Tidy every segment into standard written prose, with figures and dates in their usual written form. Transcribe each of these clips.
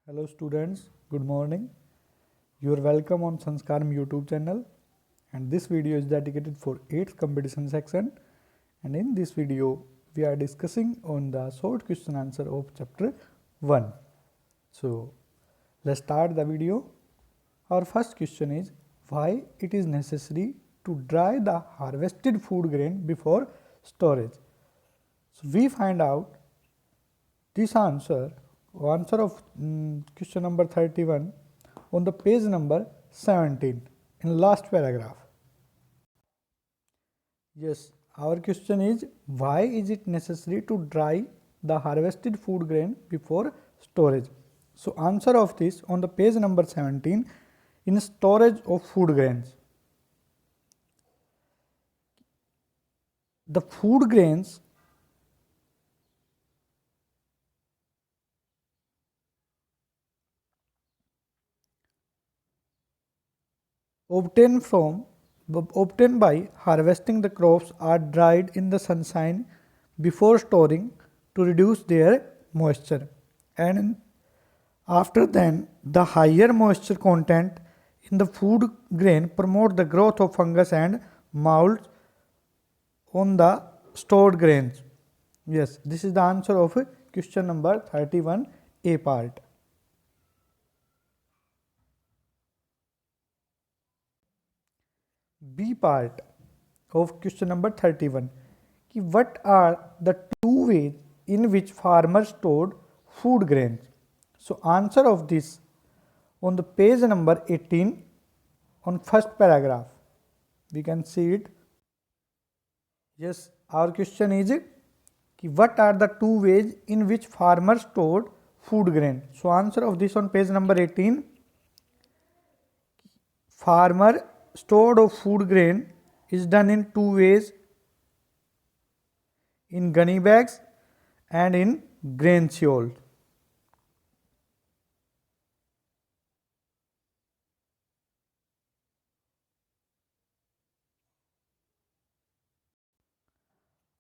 Hello students, good morning. You are welcome on Sanskaram YouTube channel, and this video is dedicated for 8th competition section, and in this video we are discussing on the short question answer of chapter 1. So let's start the video. Our first question is why it is necessary to dry the harvested food grain before storage. So we find out this answer of question number 31 on the page number 17 in last paragraph. Yes, our question is why is it necessary to dry the harvested food grain before storage? So answer of this on the page number 17 in storage of food grains. The food grains obtained by harvesting the crops are dried in the sunshine before storing to reduce their moisture, and after then the higher moisture content in the food grain promote the growth of fungus and molds on the stored grains. Yes, this is the answer of question number 31a part. B part of question number 31. What are the two ways in which farmers stored food grains? So answer of this on the page number 18 on first paragraph. We can see it. Yes, our question is what are the two ways in which farmers stored food grain? So answer of this on page number 18. Farmer stored of food grain is done in two ways, in gunny bags and in grain silos.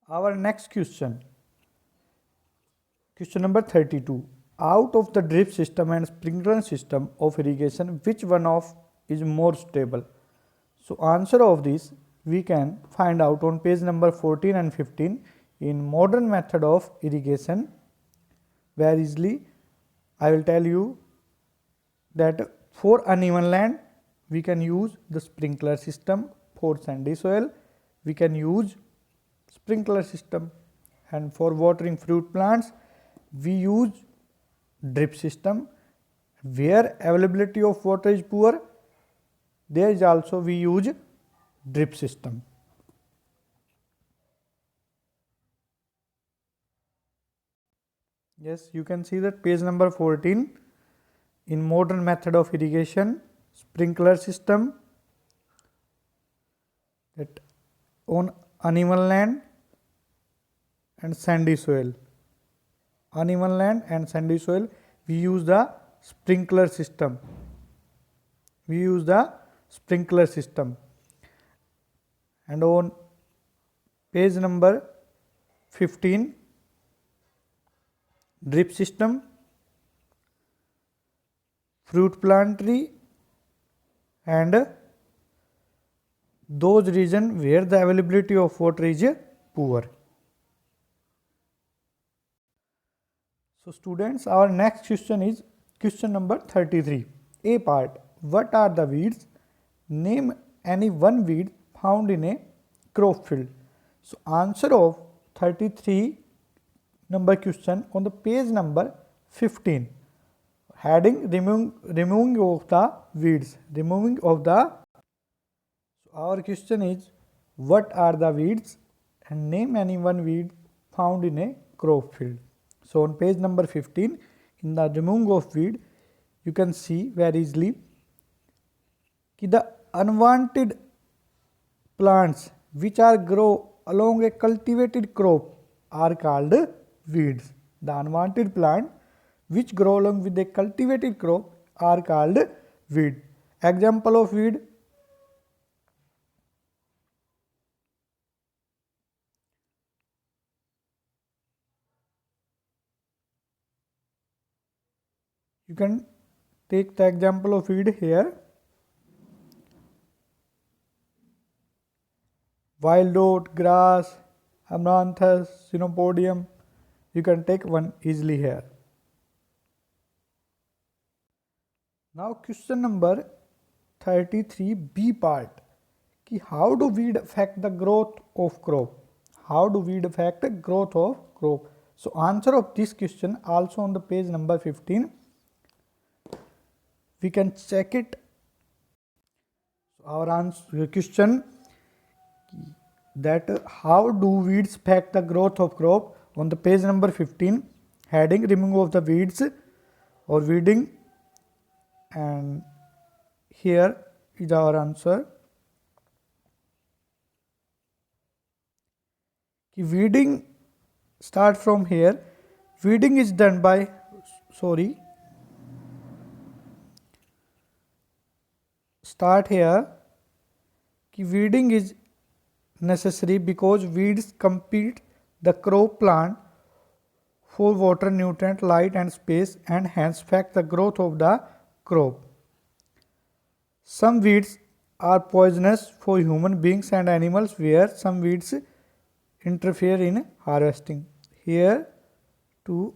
Our next question number 32. Out of the drip system and sprinkler system of irrigation, which one of is more stable? So answer of this we can find out on page number 14 and 15 in modern method of irrigation, where easily I will tell you that for uneven land we can use the sprinkler system, for sandy soil we can use sprinkler system, and for watering fruit plants we use drip system. Where availability of water is poor, there is also we use drip system. Yes, you can see that page number 14 in modern method of irrigation, sprinkler system, that on uneven land and sandy soil. Uneven land and sandy soil we use the sprinkler system. And on page number 15, drip system, fruit plant tree, and those regions where the availability of water is poor. So students, our next question is question number 33. A part. What are the weeds? Name any one weed found in a crop field. So answer of 33 number question on the page number 15. Heading removing of the weeds. Our question is what are the weeds and name any one weed found in a crop field. So on page number 15 in the removing of weed you can see very easily the unwanted plants which are grow along a cultivated crop are called weeds. The unwanted plant which grow along with a cultivated crop are called weed. Example of weed: You can take the example of weed here. Wild oat, grass, amaranthus, chenopodium. You can take one easily here. Now question number 33 B part. How do weed affect the growth of crop? How do weed affect the growth of crop? So answer of this question also on the page number 15. We can check it. So our answer question that how do weeds affect the growth of crop on the page number 15, heading removal of the weeds or weeding, and here is our answer. Weeding start from here. Weeding is done by start here. Weeding is necessary because weeds compete the crop plant for water, nutrient, light and space, and hence affect the growth of the crop. Some weeds are poisonous for human beings and animals, where some weeds interfere in harvesting. Here to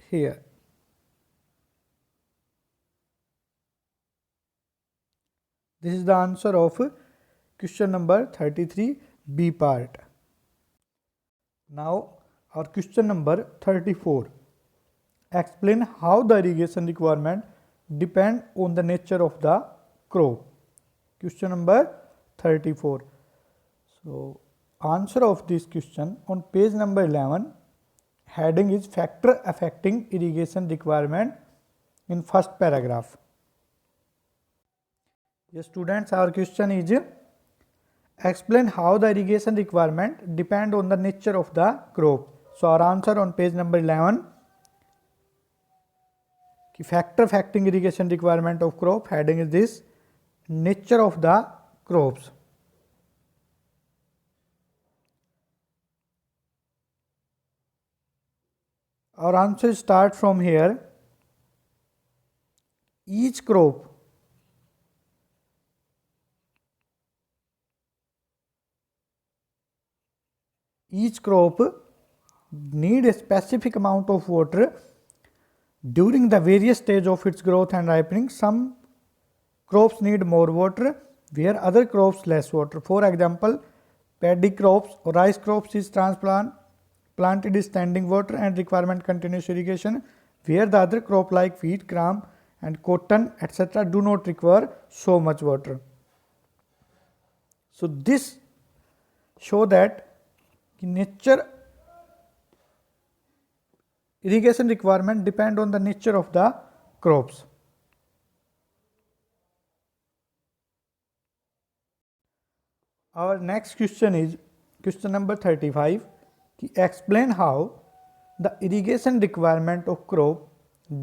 here. This is the answer of question number 33 B part. Now our question number 34. Explain how the irrigation requirement depend on the nature of the crop. Question number 34. So answer of this question on page number 11, heading is factor affecting irrigation requirement in first paragraph. Yes students, our question is explain how the irrigation requirement depend on the nature of the crop. So our answer on page number 11, factor affecting irrigation requirement of crop, heading is this, nature of the crops. Our answer start from here. Each crop need a specific amount of water during the various stage of its growth and ripening. Some crops need more water, where other crops less water. For example, paddy crops or rice crops is planted is standing water and requirement continuous irrigation, where the other crop like wheat, gram and cotton etc. do not require so much water. So this show that nature irrigation requirement depend on the nature of the crops. Our next question is question number 35. Explain how the irrigation requirement of crop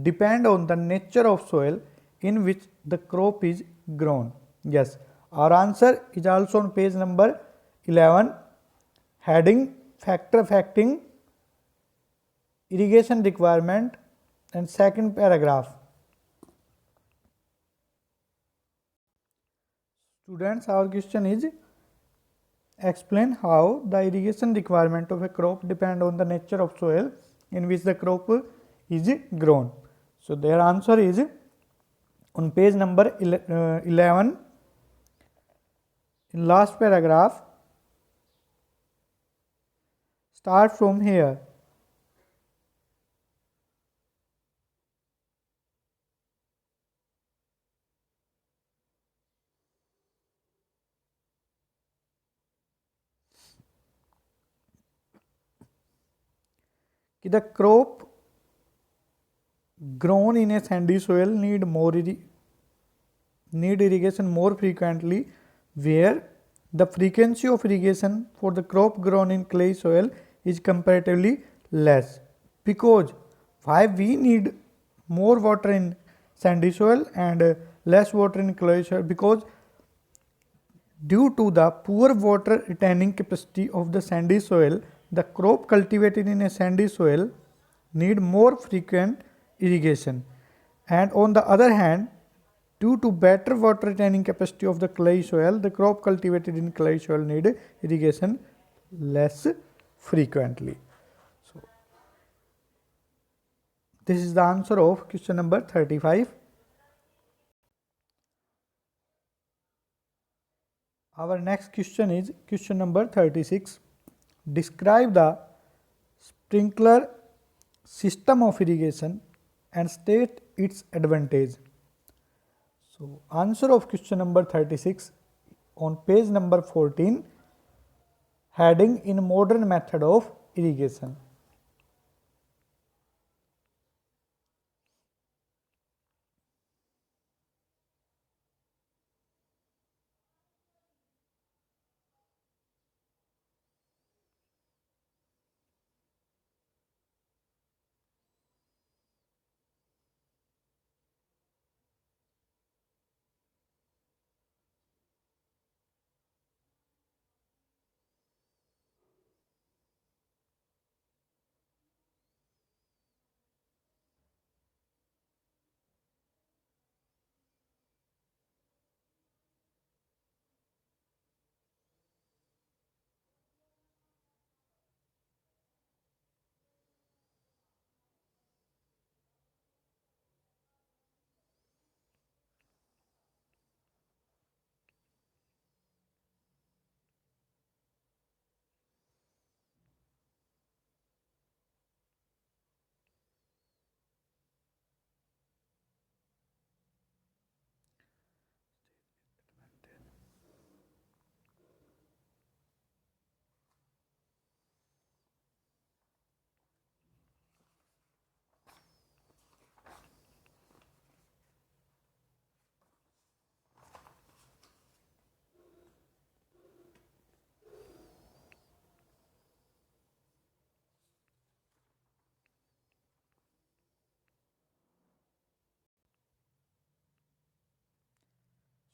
depend on the nature of soil in which the crop is grown. Yes, our answer is also on page number 11, heading factor affecting irrigation requirement and second paragraph. Students, our question is explain how the irrigation requirement of a crop depend on the nature of soil in which the crop is grown. So their answer is on page number 11, in last paragraph, start from here. The crop grown in a sandy soil need irrigation more frequently, where the frequency of irrigation for the crop grown in clay soil is comparatively less. Because why we need more water in sandy soil and less water in clay soil? Because due to the poor water retaining capacity of the sandy soil, the crop cultivated in a sandy soil need more frequent irrigation. And on the other hand, due to better water retaining capacity of the clay soil, the crop cultivated in clay soil need irrigation less frequently. So this is the answer of question number 35. Our next question is question number 36. Describe the sprinkler system of irrigation and state its advantage. So answer of question number 36 on page number 14, heading in modern method of irrigation.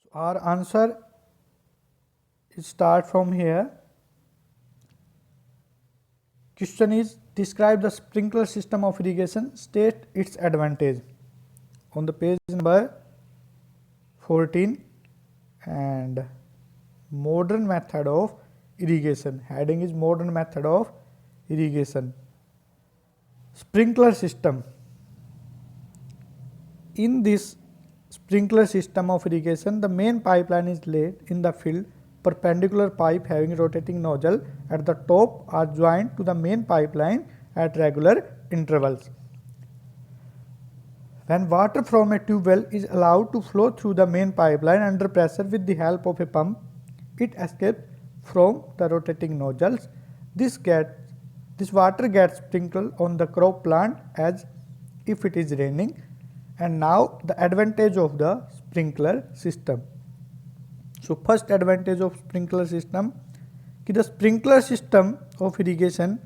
So our answer is start from here. Question is describe the sprinkler system of irrigation, state its advantage. On the page number 14 and modern method of irrigation, heading is modern method of irrigation. Sprinkler system. In this sprinkler system of irrigation, the main pipeline is laid in the field. Perpendicular pipe having rotating nozzle at the top are joined to the main pipeline at regular intervals. When water from a tube well is allowed to flow through the main pipeline under pressure with the help of a pump, it escapes from the rotating nozzles. This water gets sprinkled on the crop plant as if it is raining. And now the advantage of the sprinkler system. So first advantage of sprinkler system, the sprinkler system of irrigation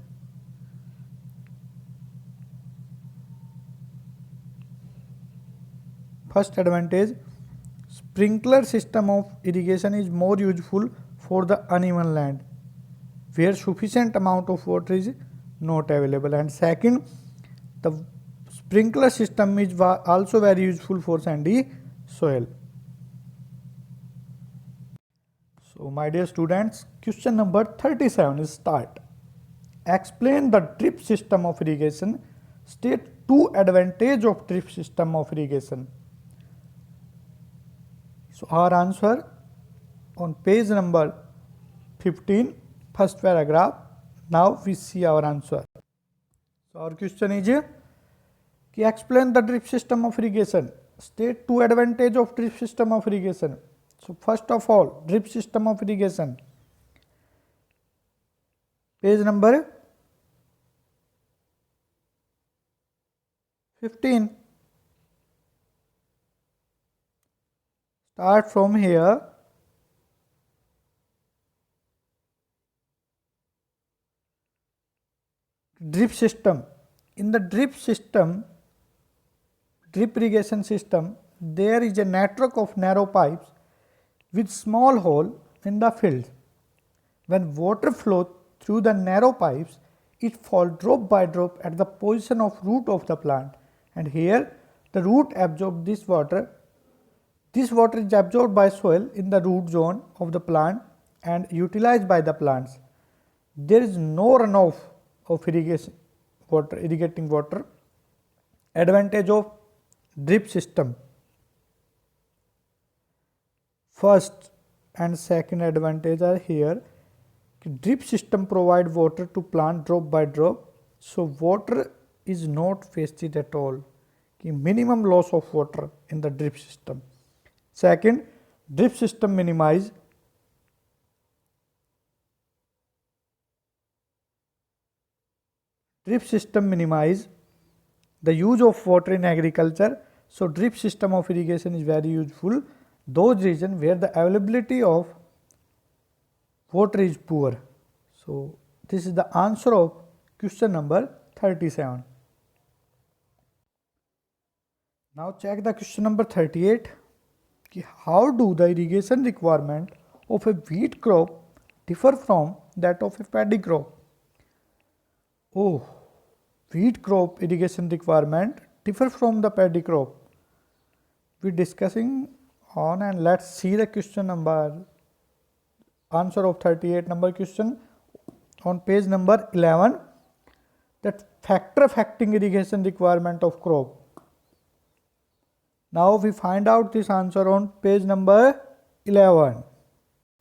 first advantage, sprinkler system of irrigation is more useful for the uneven land where sufficient amount of water is not available. And second, the sprinkler system is also very useful for sandy soil. So my dear students, question number 37 is start. Explain the drip system of irrigation. State two advantages of drip system of irrigation. So our answer on page number 15, first paragraph. Now we see our answer. So our question is, explain the drip system of irrigation. State two advantages of drip system of irrigation. So first of all, drip system of irrigation. Page number 15. Start from here. Drip system. In the drip irrigation system, there is a network of narrow pipes with small hole in the field. When water flows through the narrow pipes, it falls drop by drop at the position of root of the plant, and here the root absorb this water. This water is absorbed by soil in the root zone of the plant and utilized by the plants. There is no runoff of irrigating water. Advantage of drip system. First and second advantage are here. Drip system provide water to plant drop by drop, so water is not wasted at all. Minimum loss of water in the drip system. Second, drip system minimize the use of water in agriculture. So drip system of irrigation is very useful those regions where the availability of water is poor. So this is the answer of question number 37. Now check the question number 38. How do the irrigation requirement of a wheat crop differ from that of a paddy crop? Oh, wheat crop irrigation requirement differ from the paddy crop. We discussing on, and let's see the question number, answer of 38 number question on page number 11, that factor affecting irrigation requirement of crop. Now we find out this answer on page number 11.